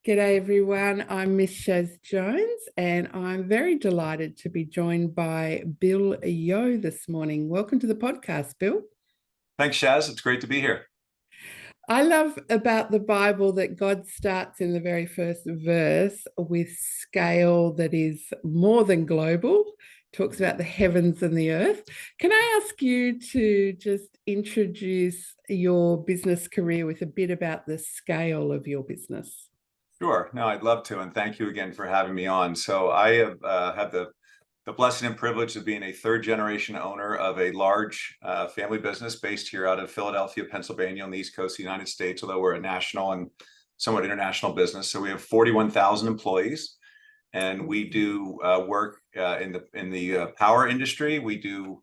G'day everyone, I'm Miss Shaz Jones and I'm very delighted to be joined by Bill Yo this morning. Welcome to the podcast, Bill. Thanks, Shaz. It's great to be here. I love about the Bible that God starts in the very first verse with scale that is more than global, talks about the heavens and the earth. Can I ask you to just introduce your business career with a bit about the scale of your business? Sure. No, I'd love to. And thank you again for having me on. So I have had the blessing and privilege of being a third generation owner of a large family business based here out of Philadelphia, Pennsylvania on the East Coast of the United States, although we're a national and somewhat international business. So we have 41,000 employees and we do work in the power industry. We do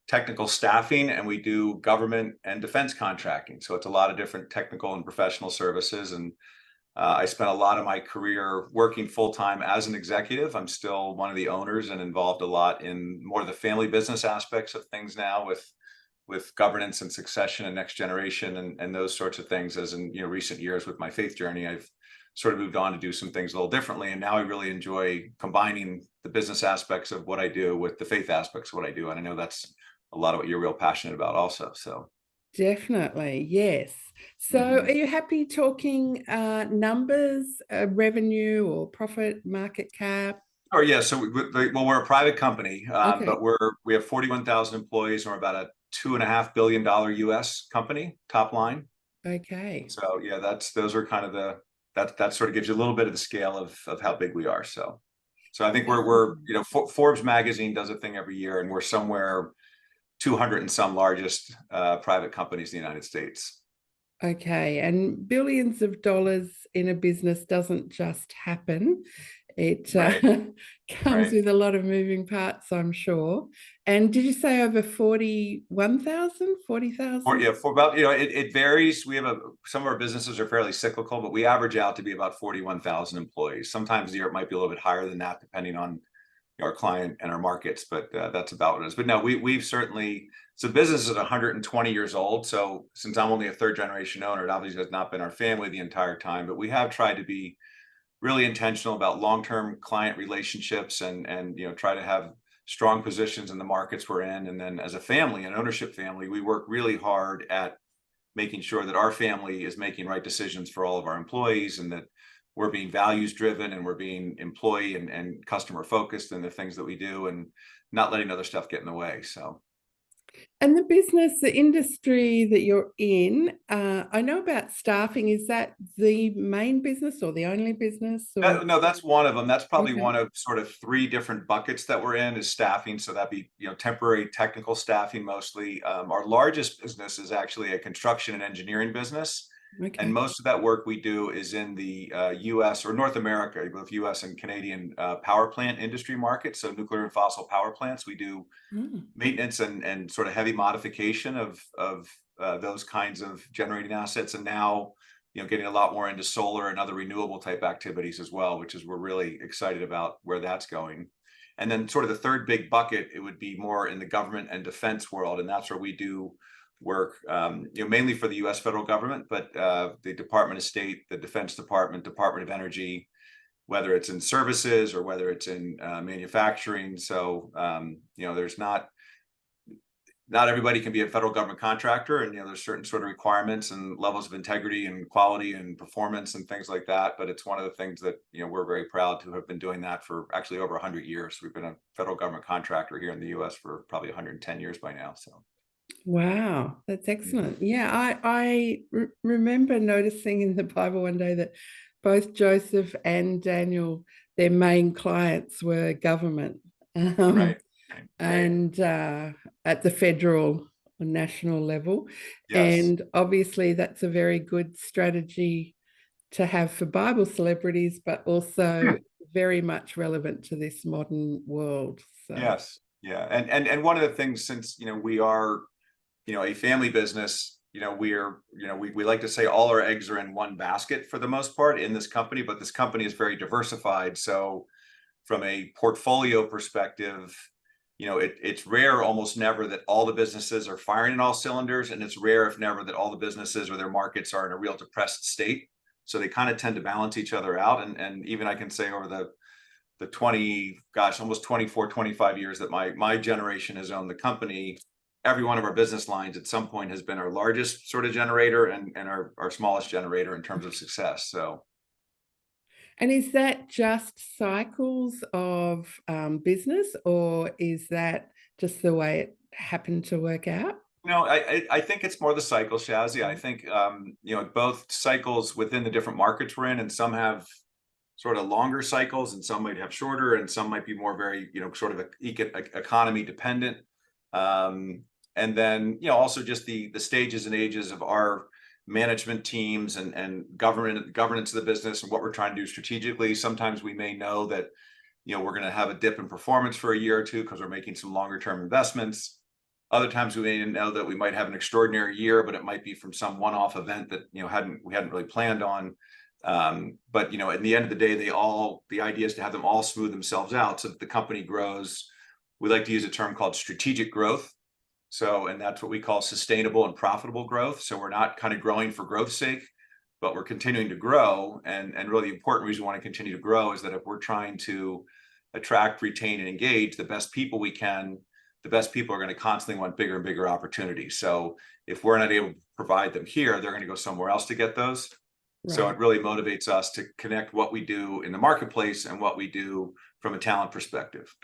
technical staffing and we do government and defense contracting. So it's a lot of different technical and professional services. And I spent a lot of my career working full-time as an executive. I'm still one of the owners and involved a lot in more of the family business aspects of things now with governance and succession and next generation and those sorts of things. As in recent years with my faith journey, I've sort of moved on to do some things a little differently. And now I really enjoy combining the business aspects of what I do with the faith aspects of what I do. And I know that's a lot of what you're real passionate about also. So definitely, yes. So are you happy talking numbers, revenue or profit, market cap? Oh yeah, so we're a private company, Okay. but we have 41,000 employees, and we're about a $2.5 billion US company top line. Okay. So yeah, those are kind of that sort of gives you a little bit of the scale of how big we are. So I think we're Forbes magazine does a thing every year, and we're somewhere 200 and some largest private companies in the United States. Okay. And billions of dollars in a business doesn't just happen. It Right, comes right. with a lot of moving parts, I'm sure. And did you say over 41,000, Or 40,000? yeah, for about it varies. We have some of our businesses are fairly cyclical, but we average out to be about 41,000 employees. Sometimes the year it might be a little bit higher than that, depending on our client and our markets, but that's about what it is. But no, we've certainly, so the business is 120 years old. So since I'm only a third generation owner, it obviously has not been our family the entire time, but we have tried to be really intentional about long-term client relationships and try to have strong positions in the markets we're in. And then as a family, an ownership family, we work really hard at making sure that our family is making right decisions for all of our employees and that we're being values driven and we're being employee and customer focused in the things that we do and not letting other stuff get in the way. So And the business, the industry that you're in, I know about staffing. Is that the main business or the only business? Or no, that's one of them. That's probably okay. one of sort of three different buckets that we're in is staffing. So that'd be temporary technical staffing mostly. Our largest business is actually a construction and engineering business. And Okay. most of that work we do is in the US or North America, both US and Canadian power plant industry market. So nuclear and fossil power plants, we do Mm. maintenance and sort of heavy modification of those kinds of generating assets. And now, getting a lot more into solar and other renewable type activities as well, which is we're really excited about where that's going. And then sort of the third big bucket, it would be more in the government and defense world. And that's where we do work, mainly for the U.S. federal government, but the Department of State, the Defense Department, Department of Energy, whether it's in services or whether it's in manufacturing. So, there's not everybody can be a federal government contractor, and there's certain sort of requirements and levels of integrity and quality and performance and things like that. But it's one of the things that we're very proud to have been doing that for actually over 100 years. We've been a federal government contractor here in the U.S. for probably 110 years by now. So. Wow, that's excellent. Yeah, I remember noticing in the Bible one day that both Joseph and Daniel, their main clients were government, um, Right, right, right. and at the federal or national level. Yes. And obviously, that's a very good strategy to have for Bible celebrities, but also very much relevant to this modern world. So, Yes. Yeah. And one of the things, since we are a family business, we like to say all our eggs are in one basket for the most part in this company, but this company is very diversified. So from a portfolio perspective, it's rare, almost never, that all the businesses are firing in all cylinders, and it's rare, if never, that all the businesses or their markets are in a real depressed state. So they kind of tend to balance each other out. And even I can say over the 20, gosh, almost 24, 25 years that my generation has owned the company, every one of our business lines at some point has been our largest sort of generator and our smallest generator in terms of success. So. And is that just cycles of business, or is that just the way it happened to work out? No, I think it's more the cycle, Shaz. Yeah, I think both cycles within the different markets we're in, and some have sort of longer cycles, and some might have shorter, and some might be more very sort of economy dependent. And then also just the stages and ages of our management teams and governance of the business and what we're trying to do strategically. Sometimes we may know that we're going to have a dip in performance for a year or two because we're making some longer term investments. Other times we may know that we might have an extraordinary year, but it might be from some one-off event that we hadn't really planned on. But at the end of the day, the idea is to have them all smooth themselves out so that the company grows. We like to use a term called strategic growth. So, and that's what we call sustainable and profitable growth. So we're not kind of growing for growth's sake, but we're continuing to grow. And really the important reason we want to continue to grow is that if we're trying to attract, retain, and engage the best people we can, the best people are going to constantly want bigger and bigger opportunities. So if we're not able to provide them here, they're going to go somewhere else to get those. Right. So it really motivates us to connect what we do in the marketplace and what we do from a talent perspective.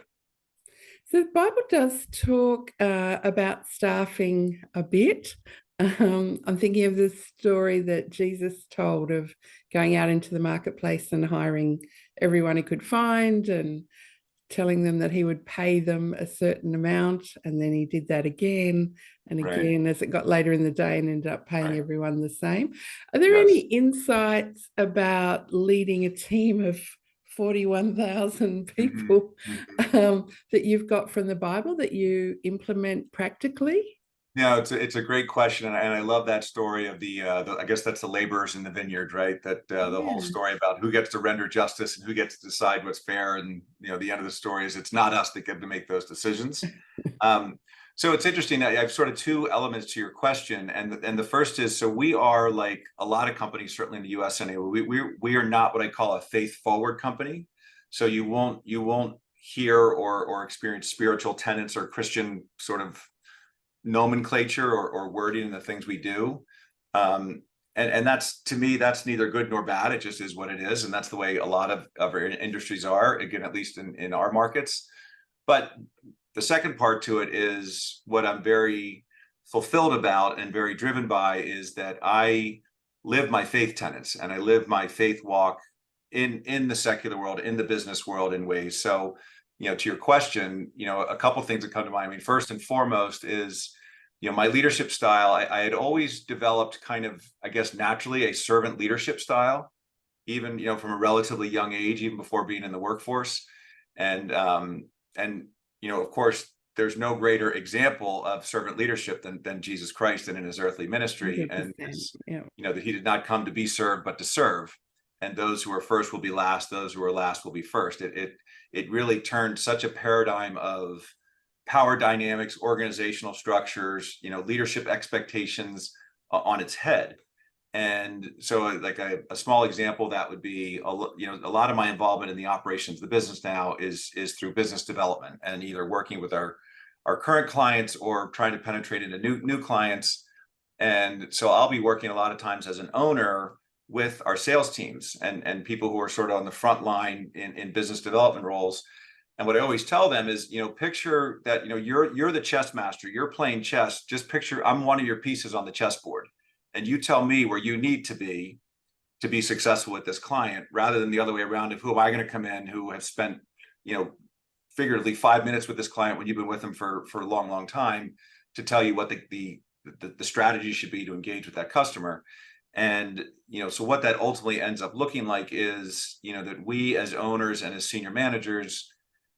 So the Bible does talk about staffing a bit. I'm thinking of the story that Jesus told of going out into the marketplace and hiring everyone he could find and telling them that he would pay them a certain amount. And then he did that again and again as it got later in the day and ended up paying everyone the same. Are there any insights about leading a team of 41,000 people that you've got from the Bible that you implement practically? No, it's a great question, and I love that story of the I guess that's the laborers in the vineyard, right? That the whole story about who gets to render justice and who gets to decide what's fair, and the end of the story is it's not us that get to make those decisions. So it's interesting that I have sort of two elements to your question, and the first is, so we are like a lot of companies, certainly in the U.S. anyway. We are not what I call a faith forward company. So you won't hear or experience spiritual tenets or Christian sort of nomenclature or wording in the things we do. And that's, to me, that's neither good nor bad. It just is what it is. And that's the way a lot of our industries are, again, at least in our markets. But the second part to it is what I'm very fulfilled about and very driven by is that I live my faith tenets and I live my faith walk in the secular world, in the business world in ways. So, to your question, a couple of things that come to mind. I mean, first and foremost is, my leadership style. I had always developed kind of, I guess, naturally a servant leadership style, even, from a relatively young age, even before being in the workforce. And of course, there's no greater example of servant leadership than Jesus Christ and in his earthly ministry. And that he did not come to be served, but to serve. And those who are first will be last. Those who are last will be first. It really turned such a paradigm of power dynamics, organizational structures, leadership expectations on its head. And so like a small example of that would be, a lot of my involvement in the operations of the business now is through business development and either working with our current clients or trying to penetrate into new clients. And so I'll be working a lot of times as an owner with our sales teams and people who are sort of on the front line in business development roles. And what I always tell them is, picture that, you're the chess master, you're playing chess. Just picture I'm one of your pieces on the chessboard, and you tell me where you need to be successful with this client, rather than the other way around of who am I going to come in who have spent, figuratively 5 minutes with this client when you've been with them for a long, long time to tell you what the strategy should be to engage with that customer. And, so what that ultimately ends up looking like is, that we as owners and as senior managers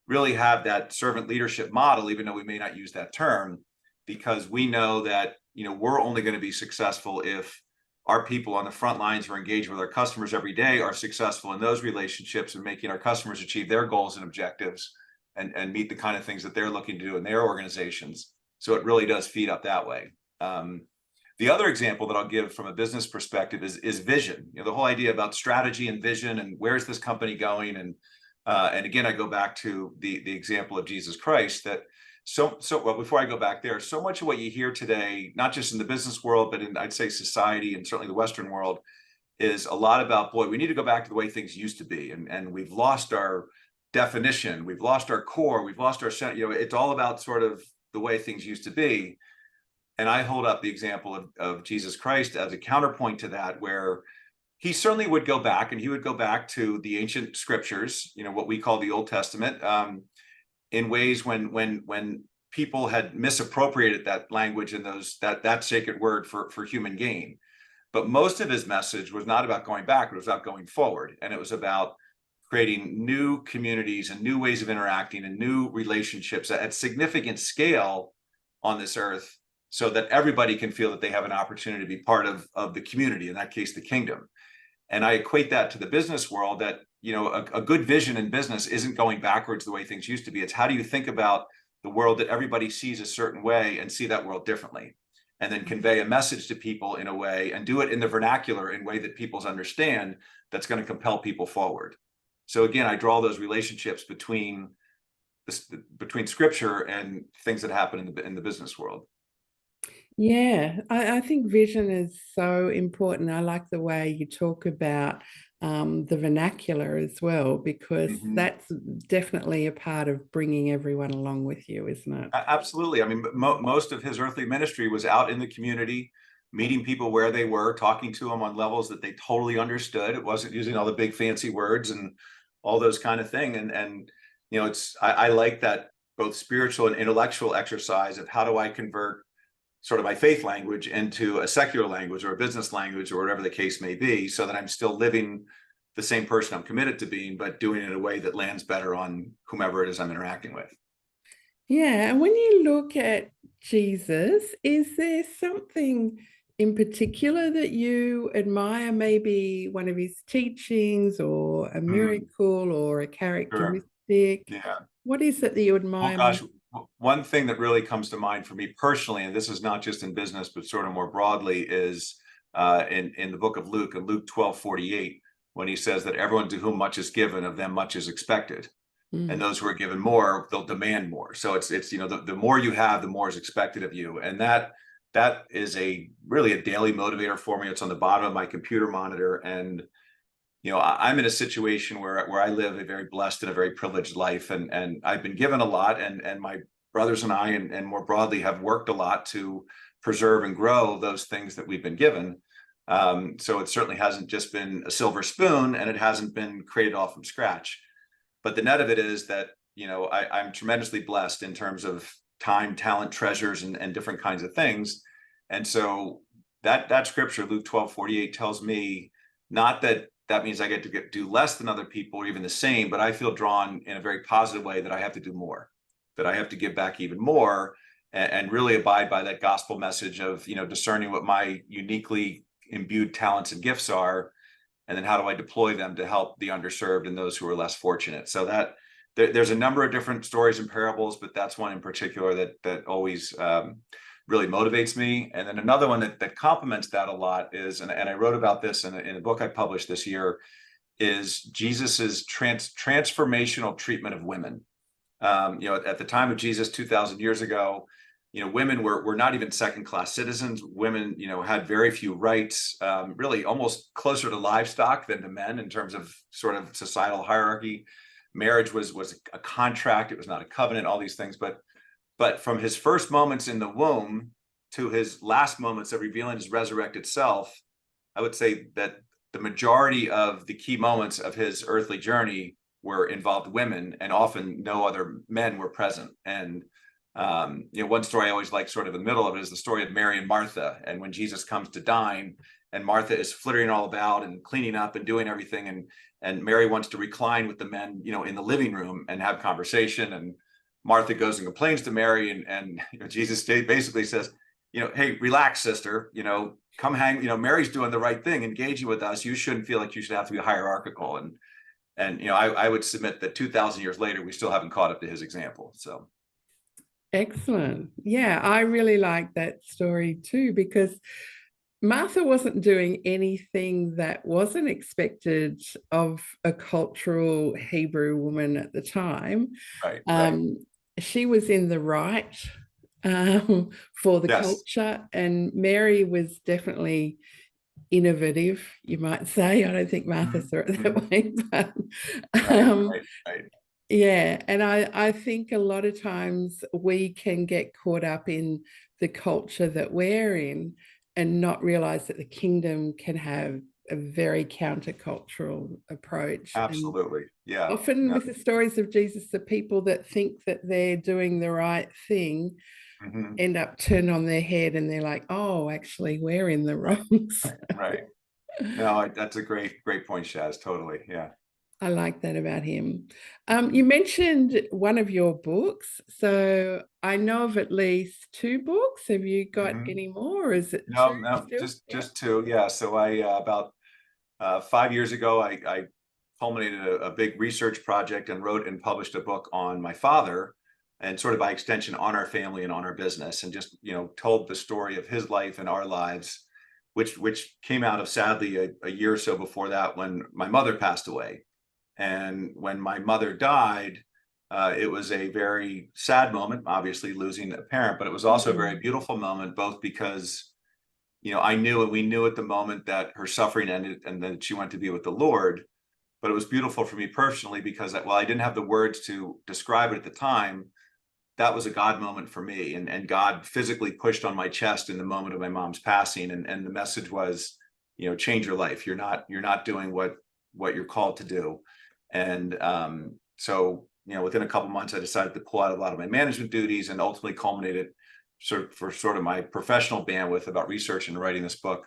really have that servant leadership model, even though we may not use that term, because we know that, we're only going to be successful if our people on the front lines who are engaged with our customers every day are successful in those relationships and making our customers achieve their goals and objectives and meet the kind of things that they're looking to do in their organizations. So it really does feed up that way. The other example that I'll give from a business perspective is vision. The whole idea about strategy and vision and where's this company going. And again, I go back to the example of Jesus Christ that well, before I go back there, so much of what you hear today, not just in the business world, but in, I'd say, society and certainly the Western world, is a lot about, boy, we need to go back to the way things used to be. And we've lost our definition. We've lost our core. We've lost our, it's all about sort of the way things used to be. And I hold up the example of Jesus Christ as a counterpoint to that, where he certainly would go back, and he would go back to the ancient scriptures, what we call the Old Testament, in ways when people had misappropriated that language and that sacred word for human gain. But most of his message was not about going back, it was about going forward. And it was about creating new communities and new ways of interacting and new relationships at significant scale on this earth, so that everybody can feel that they have an opportunity to be part of the community, in that case, the kingdom. And I equate that to the business world, that, a good vision in business isn't going backwards the way things used to be. It's how do you think about the world that everybody sees a certain way and see that world differently, and then convey a message to people in a way, and do it in the vernacular in a way that people understand, that's going to compel people forward. So again, I draw those relationships between scripture and things that happen in the business world. Yeah, I think vision is so important. I like the way you talk about the vernacular as well, because that's definitely a part of bringing everyone along with you, isn't it? Absolutely. I mean, most of his earthly ministry was out in the community, meeting people where they were, talking to them on levels that they totally understood. It wasn't using all the big fancy words and all those kind of thing. And I like that both spiritual and intellectual exercise of how do I convert sort of my faith language into a secular language or a business language or whatever the case may be, so that I'm still living the same person I'm committed to being, but doing it in a way that lands better on whomever it is I'm interacting with. Yeah, and when you look at Jesus, is there something in particular that you admire, maybe one of his teachings or a miracle or a characteristic? Yeah. What is it that you Oh admire? gosh, one thing that really comes to mind for me personally, and this is not just in business, but sort of more broadly, is in the book of Luke, in Luke 12:48, when he says that everyone to whom much is given, of them much is expected. And those who are given more, they'll demand more. So it's the more you have, the more is expected of you. And that is really a daily motivator for me. It's on the bottom of my computer monitor. And I'm in a situation where I live a very blessed and a very privileged life, and I've been given a lot, and my brothers and I, and more broadly, have worked a lot to preserve and grow those things that we've been given. So it certainly hasn't just been a silver spoon, and it hasn't been created all from scratch. But the net of it is that I'm tremendously blessed in terms of time, talent, treasures, and different kinds of things. And so that scripture, Luke 12:48, tells me not that means I get to do less than other people or even the same, but I feel drawn in a very positive way that I have to do more, that I have to give back even more, and really abide by that gospel message of, discerning what my uniquely imbued talents and gifts are, and then how do I deploy them to help the underserved and those who are less fortunate. So that there's a number of different stories and parables, but that's one in particular that always really motivates me. And then another one that complements that a lot is, and I wrote about this in a book I published this year, is Jesus's transformational treatment of women. At the time of Jesus, 2,000 years ago, women were not even second-class citizens. Women, had very few rights, really almost closer to livestock than to men in terms of sort of societal hierarchy. Marriage was a contract; it was not a covenant. All these things, but from his first moments in the womb to his last moments of revealing his resurrected self, I would say that the majority of the key moments of his earthly journey involved women, and often no other men were present. And one story I always like, sort of in the middle of it, is the story of Mary and Martha. And when Jesus comes to dine, and Martha is flittering all about and cleaning up and doing everything, and Mary wants to recline with the men, in the living room and have conversation. And Martha goes and complains to Mary, and Jesus basically says, hey, relax, sister, come hang, Mary's doing the right thing, engaging with us. You shouldn't feel like you should have to be hierarchical. And I would submit that 2,000 years later, we still haven't caught up to his example. So. Excellent. Yeah, I really like that story too, because Martha wasn't doing anything that wasn't expected of a cultural Hebrew woman at the time. Right, right. Um, she was in the right um, for the Yes. culture, and Mary was definitely innovative, you might say. I don't think Martha Mhm, saw it mhm. that way, but Right, um, right, right. yeah, and I think a lot of times we can get caught up in the culture that we're in and not realize that the kingdom can have a very countercultural approach. And Absolutely. Yeah. often No. with the stories of Jesus, the people that think that they're doing the right thing Mhm. end up turned on their head and they're like, oh, actually, we're in the Right, wrong. right, right. No, that's a great point, Shaz. Totally. Yeah. I like that about him. You mentioned one of your books. So I know of at least two books. Have you got Mhm. any more, or is it two No, no, still? Yeah. just two. Yeah. So I about 5 years ago, I culminated a big research project and wrote and published a book on my father, and sort of by extension on our family and on our business, and just told the story of his life and our lives, which came out of sadly a year or so before that when my mother passed away. And when my mother died, it was a very sad moment, obviously losing a parent, but it was also a very Mm. beautiful moment, both because I knew and we knew at the moment that her suffering ended and that she went to be with the Lord. But it was beautiful for me personally because while I didn't have the words to describe it at the time, that was a God moment for me. And God physically pushed on my chest in the moment of my mom's passing. And the message was, change your life. You're not doing what you're called to do. And so, within a couple months, I decided to pull out a lot of my management duties and ultimately culminated sort of my professional bandwidth about research and writing this book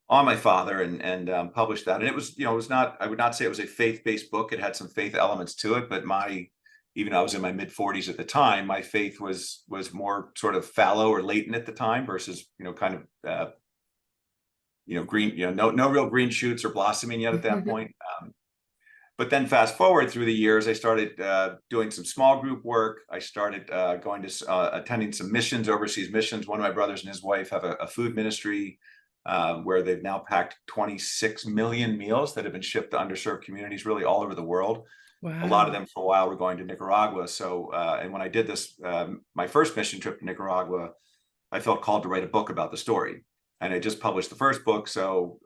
on my father and published that. And it was, it was not, I would not say it was a faith-based book. It had some faith elements to it, but even though I was in my mid 40s at the time, my faith was more sort of fallow or latent at the time versus, kind of, green, no real green shoots or blossoming yet at that point. But then fast forward through the years, I started doing some small group work. I started going to attending some missions, overseas missions. One of my brothers and his wife have a food ministry where they've now packed 26 million meals that have been shipped to underserved communities really all over the world. A lot of Wow. them for a while were going to Nicaragua. So, and when I did this, my first mission trip to Nicaragua, I felt called to write a book about the story. And I just published the first book. So,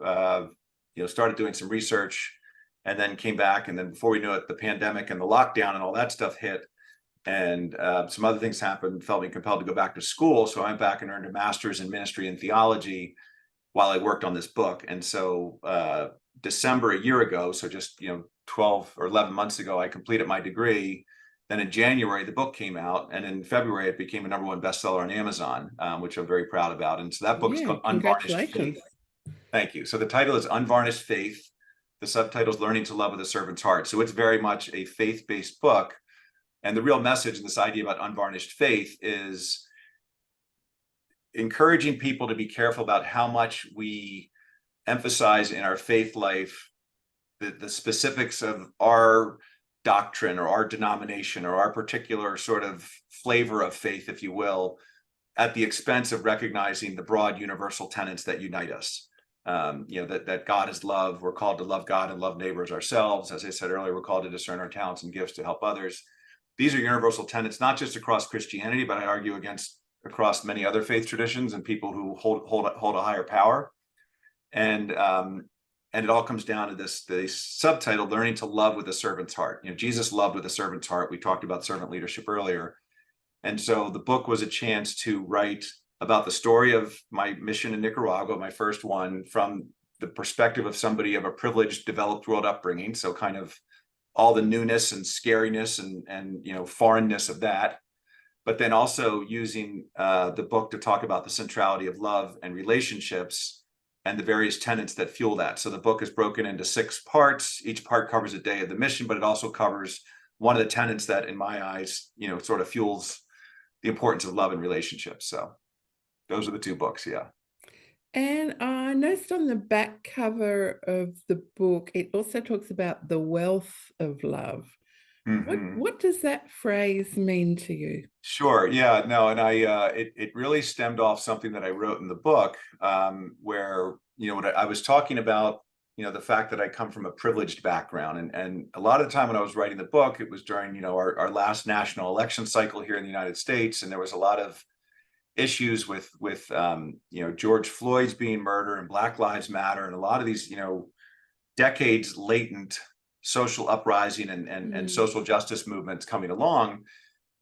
started doing some research and then came back. And then before we knew it, the pandemic and the lockdown and all that stuff hit. And some other things happened, felt me compelled to go back to school. So I went back and earned a master's in ministry and theology while I worked on this book. And so December a year ago, so just 12 or 11 months ago, I completed my degree. Then in January, the book came out, and in February, it became a #1 bestseller on Amazon, which I'm very proud about. And so that book is Yeah, called Unvarnished congratulations. Faith. Thank you. So the title is Unvarnished Faith. The subtitle is Learning to Love with a Servant's Heart. So it's very much a faith-based book. And the real message in this idea about unvarnished faith is encouraging people to be careful about how much we emphasize in our faith life the specifics of our doctrine or our denomination or our particular sort of flavor of faith, if you will, at the expense of recognizing the broad universal tenets that unite us. That God is love. We're called to love God and love neighbors ourselves. As I said earlier, we're called to discern our talents and gifts to help others. These are universal tenets, not just across Christianity, but I argue against across many other faith traditions and people who hold a higher power. And it all comes down to the subtitle, Learning to Love with a Servant's Heart. Jesus loved with a servant's heart. We talked about servant leadership earlier. And so the book was a chance to write about the story of my mission in Nicaragua, my first one, from the perspective of somebody of a privileged, developed world upbringing. So kind of all the newness and scariness and foreignness of that. But then also using the book to talk about the centrality of love and relationships and the various tenets that fuel that. So the book is broken into 6 parts. Each part covers a day of the mission, but it also covers one of the tenets that, in my eyes, sort of fuels the importance of love and relationships. So those are the 2 books. Yeah. And I noticed on the back cover of the book, it also talks about the wealth of love. Mhm. What does that phrase mean to you? Sure. Yeah. No. And it really stemmed off something that I wrote in the book, where what I was talking about, the fact that I come from a privileged background, and a lot of the time when I was writing the book, it was during our last national election cycle here in the United States, and there was a lot of issues with George Floyd's being murdered and Black Lives Matter, and a lot of these decades latent social uprising and Mm, social justice movements coming along.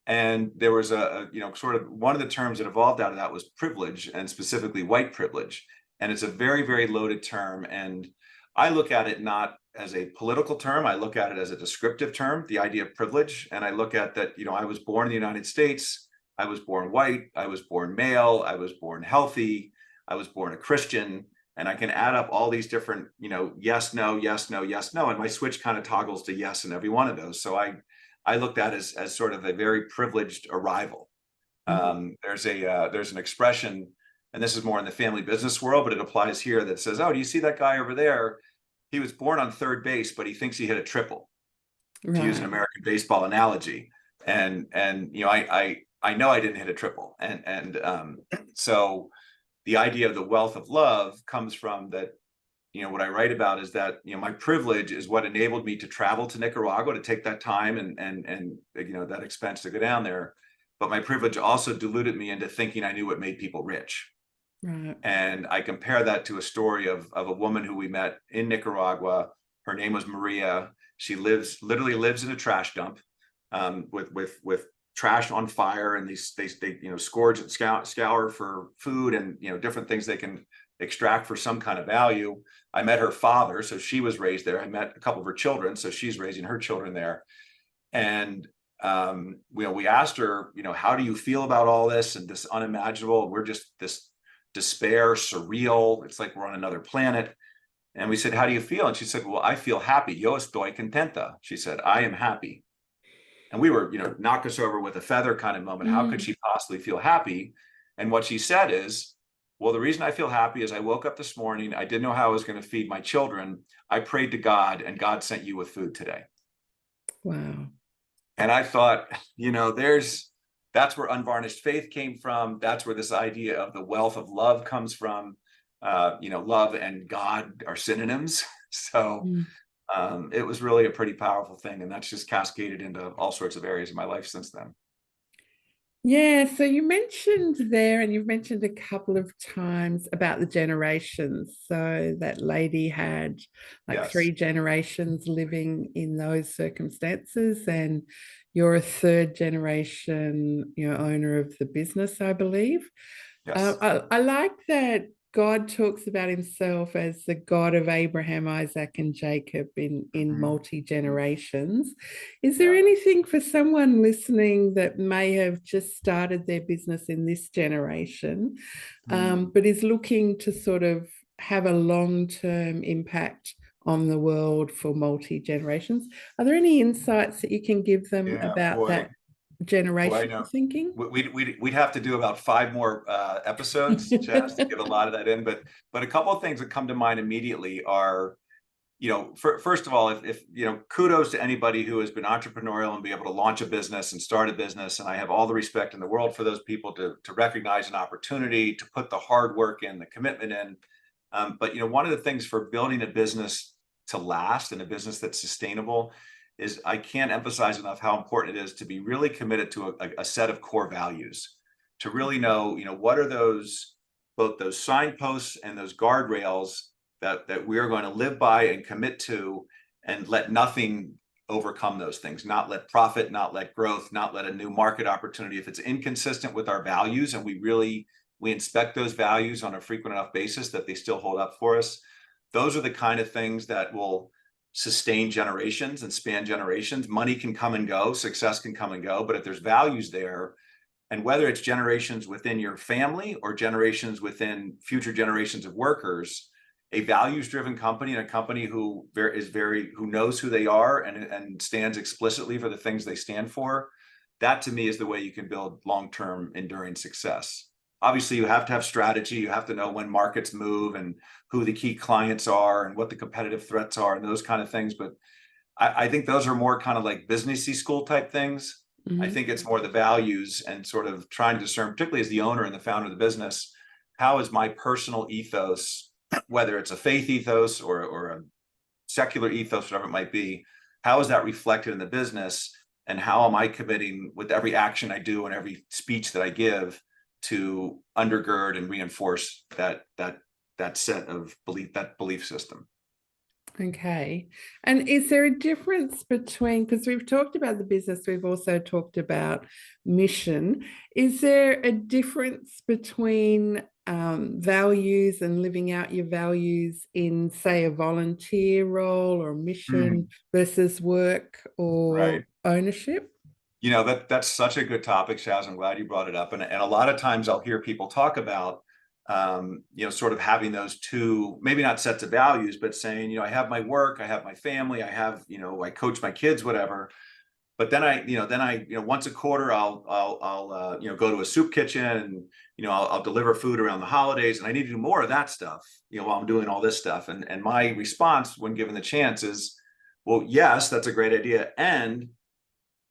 And there was sort of one of the terms that evolved out of that was privilege, and specifically white privilege. And it's a very, very loaded term. And I look at it not as a political term, I look at it as a descriptive term, the idea of privilege. And I look at that, I was born in the United States, I was born white, I was born male, I was born healthy, I was born a Christian. And I can add up all these different, yes, no, yes, no, yes, no. And my switch kind of toggles to yes in every one of those. So I looked at as sort of a very privileged arrival. mhm. There's an expression, and this is more in the family business world, but it applies here, that says, "Oh, do you see that guy over there? He was born on third base, but he thinks he hit a triple." To use an Right. American baseball analogy, and I know I didn't hit a triple, and so the idea of the wealth of love comes from that. What I write about is that my privilege is what enabled me to travel to Nicaragua, to take that time and that expense to go down there. But my privilege also deluded me into thinking I knew what made people rich. Right. And I compare that to a story of a woman who we met in Nicaragua. Her name was Maria. She literally lives in a trash dump, with trash on fire, and they scourge and scour for food and different things they can extract for some kind of value. I met her father, so she was raised there. I met a couple of her children, so she's raising her children there. And we asked her, how do you feel about all this and this unimaginable? We're just this despair, surreal. It's like we're on another planet. And we said, how do you feel? And she said, well, I feel happy. Yo estoy contenta. She said, I am happy. And we were, knock us over with a feather kind of moment. How could Mm. she possibly feel happy? And what she said is, well, the reason I feel happy is I woke up this morning. I didn't know how I was going to feed my children. I prayed to God, and God sent you with food today. Wow. And I thought, that's where unvarnished faith came from. That's where this idea of the wealth of love comes from. Love and God are synonyms. So Mm. it was really a pretty powerful thing. And that's just cascaded into all sorts of areas of my life since then. Yeah, so you mentioned there, and you've mentioned a couple of times about the generations. So that lady had like Yes. three generations living in those circumstances, and you're a third generation, owner of the business, I believe. Yes. I like that God talks about himself as the God of Abraham, Isaac, and Jacob in Mhm. multi generations. Is there Yeah. anything for someone listening that may have just started their business in this generation, Mm. but is looking to sort of have a long term impact on the world for multi generations? Are there any insights that you can give them Yeah, about boy. that Boy, I generational know. thinking? We'd have to do about 5 more episodes, Chaz, to get a lot of that in. But a couple of things that come to mind immediately are, first of all, if kudos to anybody who has been entrepreneurial and be able to launch a business and start a business. And I have all the respect in the world for those people to recognize an opportunity, to put the hard work in, the commitment in. But one of the things for building a business to last, and a business that's sustainable, is I can't emphasize enough how important it is to be really committed to a set of core values, to really know, what are both those signposts and those guardrails that we are going to live by and commit to, and let nothing overcome those things, not let profit, not let growth, not let a new market opportunity. If it's inconsistent with our values, and we inspect those values on a frequent enough basis that they still hold up for us, those are the kind of things that will sustain generations and span generations. Money can come and go, success can come and go, but if there's values there, and whether it's generations within your family or generations within future generations of workers, a values-driven company, and a company who knows who they are and stands explicitly for the things they stand for, that to me is the way you can build long-term enduring success. Obviously, you have to have strategy. You have to know when markets move and who the key clients are and what the competitive threats are and those kind of things. But I think those are more kind of like businessy school type things. I think it's more the values and sort of trying to discern, particularly as the owner and the founder of the business, how is my personal ethos, whether it's a faith ethos or a secular ethos, whatever it might be, how is that reflected in the business? And how am I committing with every action I do and every speech that I give to undergird and reinforce that set of belief, that belief system? Okay. And is there a difference between, because we've talked about the business, we've also talked about mission. Is there a difference between values and living out your values in, say, a volunteer role or mission versus work or Right. ownership? That's such a good topic, Shaz. I'm glad you brought it up. And a lot of times I'll hear people talk about, sort of having those two, maybe not sets of values, but saying, I have my work, I have my family, I have, I coach my kids, whatever. But then once a quarter, I'll go to a soup kitchen and, I'll deliver food around the holidays, and I need to do more of that stuff, while I'm doing all this stuff. And my response when given the chance is, well, yes, that's a great idea. And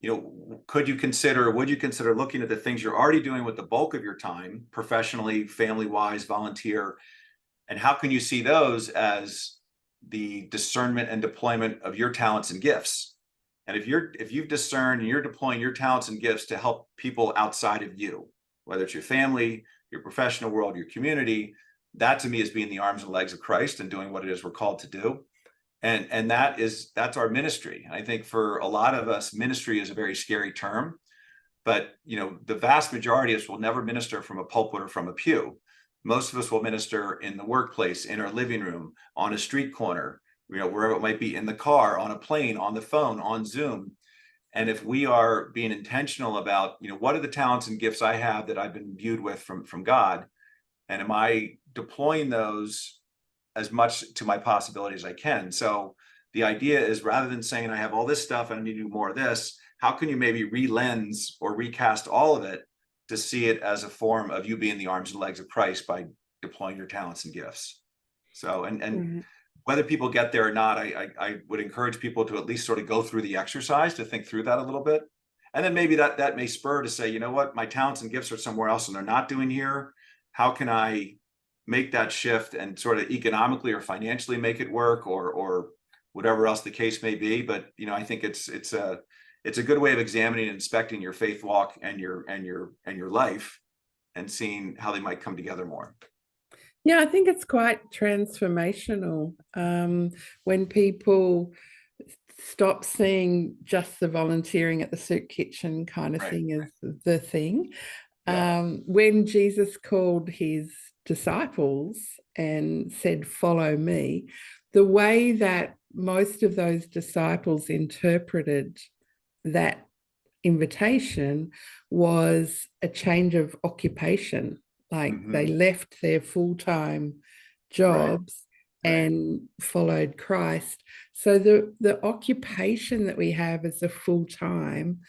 would you consider looking at the things you're already doing with the bulk of your time, professionally, family wise, volunteer, and how can you see those as the discernment and deployment of your talents and gifts? And if you've discerned and you're deploying your talents and gifts to help people outside of you, whether it's your family, your professional world, your community, that to me is being the arms and legs of Christ and doing what it is we're called to do. And that's our ministry. And I think for a lot of us, ministry is a very scary term, but the vast majority of us will never minister from a pulpit or from a pew. Most of us will minister in the workplace, in our living room, on a street corner, wherever it might be, in the car, on a plane, on the phone, on Zoom. And if we are being intentional about, what are the talents and gifts I have that I've been viewed with from God, and am I deploying those as much to my possibility as I can? So the idea is, rather than saying I have all this stuff and I need to do more of this, how can you maybe re-lens or recast all of it to see it as a form of you being the arms and legs of Christ by deploying your talents and gifts? So, and whether people get there or not, I would encourage people to at least sort of go through the exercise to think through that a little bit. And then maybe that may spur to say, what, my talents and gifts are somewhere else and they're not doing here. How can I make that shift and sort of economically or financially make it work, or whatever else the case may be? But I think it's a good way of examining and inspecting your faith walk and your life, and seeing how they might come together more. Yeah, I think it's quite transformational when people stop seeing just the volunteering at the soup kitchen kind of thing as the thing. When Jesus called his disciples and said, "Follow me," the way that most of those disciples interpreted that invitation was a change of occupation. Like they left their full-time jobs and followed Christ. So the occupation that we have as a full-time,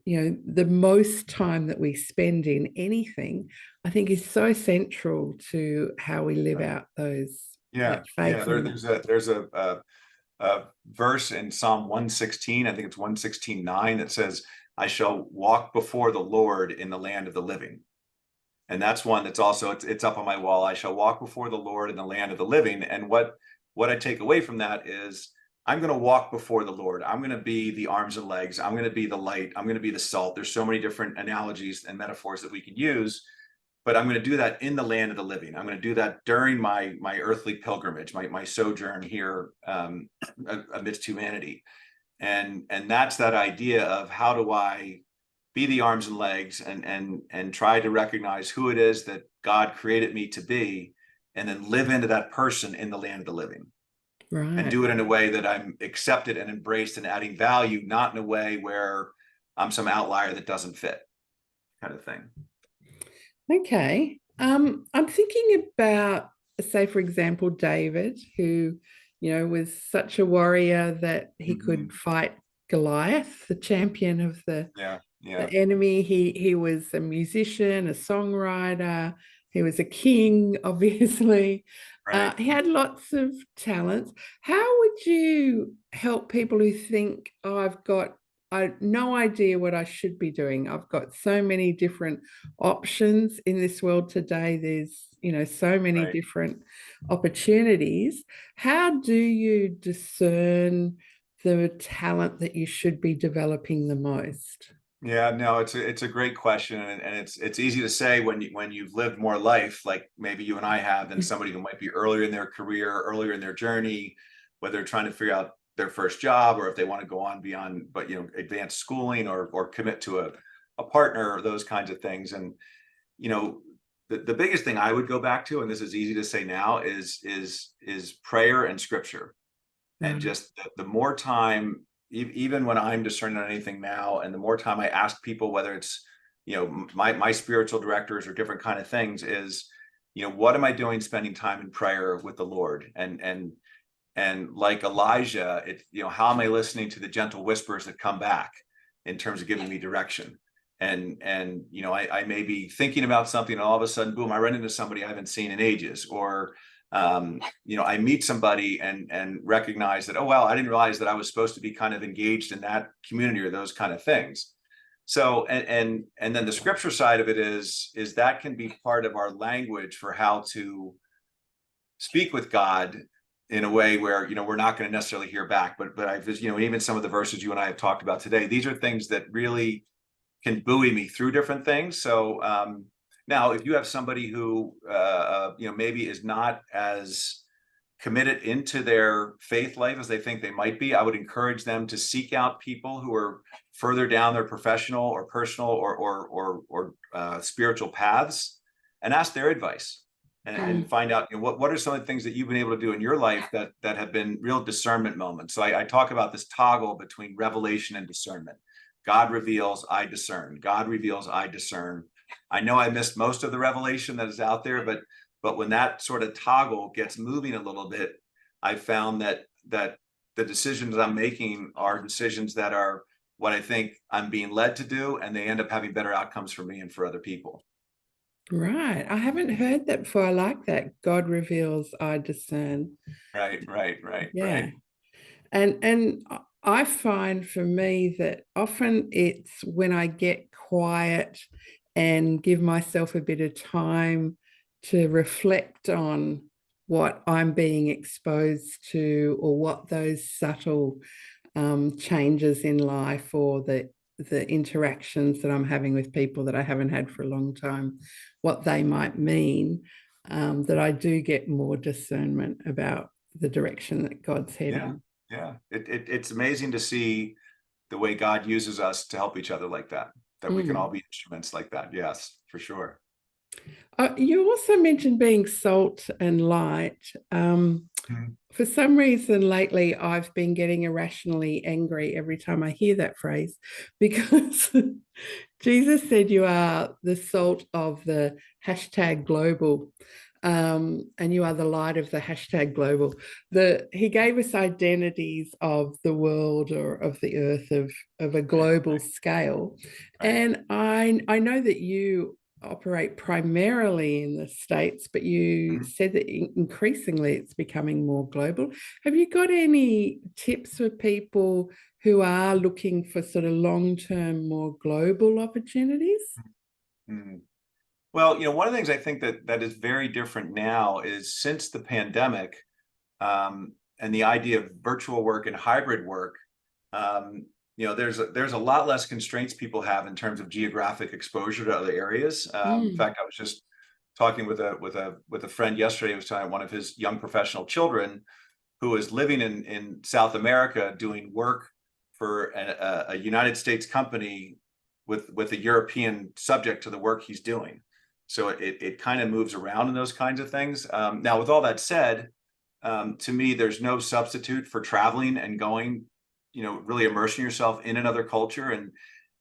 the most time that we spend in anything, I think is so central to how we live out those faith. There's a verse in Psalm 116, I think it's 116:9, that says, I shall walk before the Lord in the land of the living. And that's one that's also, it's up on my wall. I shall walk before the Lord in the land of the living. And what I take away from that is, I'm going to walk before the Lord. I'm going to be the arms and legs. I'm going to be the light. I'm going to be the salt. There's so many different analogies and metaphors that we can use, but I'm going to do that in the land of the living. I'm going to do that during my earthly pilgrimage, my sojourn here amidst humanity. And that's that idea of, how do I be the arms and legs and try to recognize who it is that God created me to be, and then live into that person in the land of the living. And do it in a way that I'm accepted and embraced and adding value, not in a way where I'm some outlier that doesn't fit, kind of thing. Okay. I'm thinking about, say, for example, David, who, was such a warrior that he could fight Goliath, the champion of the enemy. He was a musician, a songwriter. He was a king, obviously. He had lots of talents. How would you help people who think, oh, I no idea what I should be doing. I've got so many different options in this world today. There's, so many Right. different opportunities. How do you discern the talent that you should be developing the most? Yeah, no, it's a great question, and it's easy to say when you've lived more life, like maybe you and I have, than somebody who might be earlier in their career, earlier in their journey, whether they're trying to figure out their first job or if they want to go on beyond, but advanced schooling or commit to a partner or those kinds of things. And you know, the biggest thing I would go back to, and this is easy to say now, is prayer and scripture. And Right. just the more time, even when I'm discerning on anything now, and the more time I ask people, whether it's my spiritual directors or different kind of things, is what am I doing spending time in prayer with the Lord? And like Elijah, it's how am I listening to the gentle whispers that come back in terms of giving me direction? And I may be thinking about something, and all of a sudden, boom, I run into somebody I haven't seen in ages. Or I meet somebody and recognize that, oh wow, I didn't realize that I was supposed to be kind of engaged in that community or those kind of things. So and then the scripture side of it is that can be part of our language for how to speak with God in a way where we're not going to necessarily hear back. But I've even some of the verses you and I have talked about today, these are things that really can buoy me through different things. So now, if you have somebody who maybe is not as committed into their faith life as they think they might be, I would encourage them to seek out people who are further down their professional or personal or spiritual paths, and ask their advice, and find out what are some of the things that you've been able to do in your life that have been real discernment moments. So I talk about this toggle between revelation and discernment. God reveals, I discern. God reveals, I discern. I know I missed most of the revelation that is out there, but when that sort of toggle gets moving a little bit, I found that the decisions I'm making are decisions that are what I think I'm being led to do, and they end up having better outcomes for me and for other people. Right. I haven't heard that before. I like that. God reveals, I discern. Right. Yeah. And I find for me that often it's when I get quiet and give myself a bit of time to reflect on what I'm being exposed to, or what those subtle changes in life, or the interactions that I'm having with people that I haven't had for a long time, what they might mean, that I do get more discernment about the direction that God's Yeah. heading. Yeah. It's amazing to see the way God uses us to help each other like that we can all Mm. be instruments like that. Yes, for sure. You also mentioned being salt and light. Mhm. For some reason lately, I've been getting irrationally angry every time I hear that phrase, because Jesus said you are the salt of the hashtag global, and you are the light of the hashtag global. He gave us identities of the world, or of the earth, of a Right, global scale. right. And I know that you operate primarily in the States, but you Mhm. said that increasingly it's becoming more global. Have you got any tips for people who are looking for sort of long-term, more global opportunities? Mhm. Well, one of the things I think that is very different now is, since the pandemic, and the idea of virtual work and hybrid work, there's a lot less constraints people have in terms of geographic exposure to other areas. In Mm. fact, I was just talking with a friend yesterday who was telling one of his young professional children who is living in South America doing work for a United States company with a European subject to the work he's doing. So it kind of moves around in those kinds of things. Now, with all that said, to me, there's no substitute for traveling and going, really immersing yourself in another culture,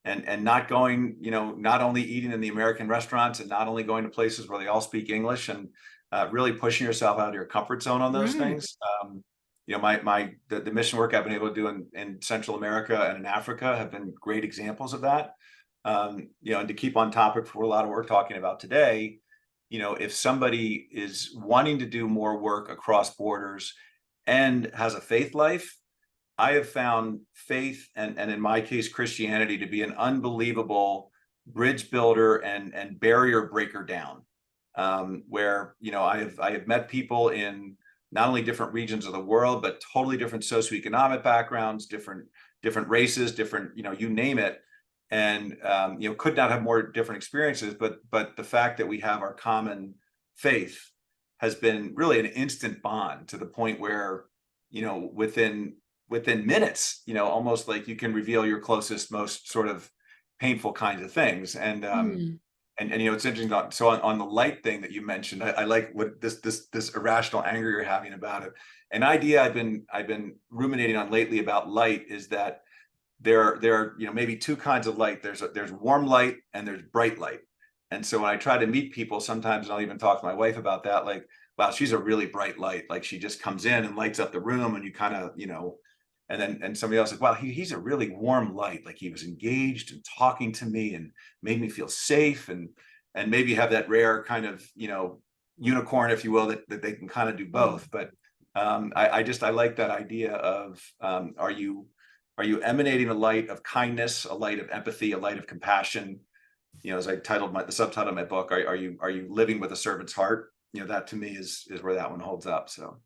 and not going, not only eating in the American restaurants, and not only going to places where they all speak English, and really pushing yourself out of your comfort zone on those Right. things. The mission work I've been able to do in Central America and in Africa have been great examples of that. And to keep on topic for a lot of what we're talking about today, if somebody is wanting to do more work across borders and has a faith life, I have found faith and in my case, Christianity to be an unbelievable bridge builder and barrier breaker down. Where, you know, I have met people in not only different regions of the world, but totally different socioeconomic backgrounds, different races, different, you know, you name it. And you know, could not have more different experiences, but the fact that we have our common faith has been really an instant bond, to the point where, you know, within minutes, you know, almost like you can reveal your closest, most sort of painful kinds of things. And you know, it's interesting. So on the light thing that you mentioned, I like what this irrational anger you're having about it. An idea I've been ruminating on lately about light is that there are, you know, maybe two kinds of light. There's warm light and there's bright light. And so when I try to meet people, sometimes I'll even talk to my wife about that, like, wow, she's a really bright light. Like, she just comes in and lights up the room, and you kind of, you know, and somebody else says, wow, he's a really warm light. Like, he was engaged and talking to me and made me feel safe, and maybe have that rare kind of, you know, unicorn, if you will, that they can kind of do both. But I like that idea of, are you emanating a light of kindness, a light of empathy, a light of compassion? You know, as I titled the subtitle of my book, are you living with a servant's heart? You know, that to me is where that one holds up. So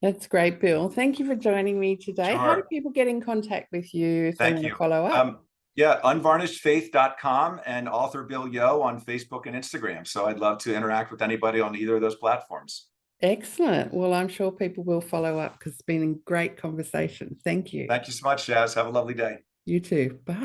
That's great, Bill. Thank you for joining me today. How do sure. people get in contact with you if they Thank want to you. follow up? Yeah, unvarnishedfaith.com and author Bill Yo on Facebook and Instagram. So I'd love to interact with anybody on either of those platforms. Excellent. Well, I'm sure people will follow up because it's been a great conversation. Thank you. Thank you so much, Shaz. Have a lovely day. You too. Bye.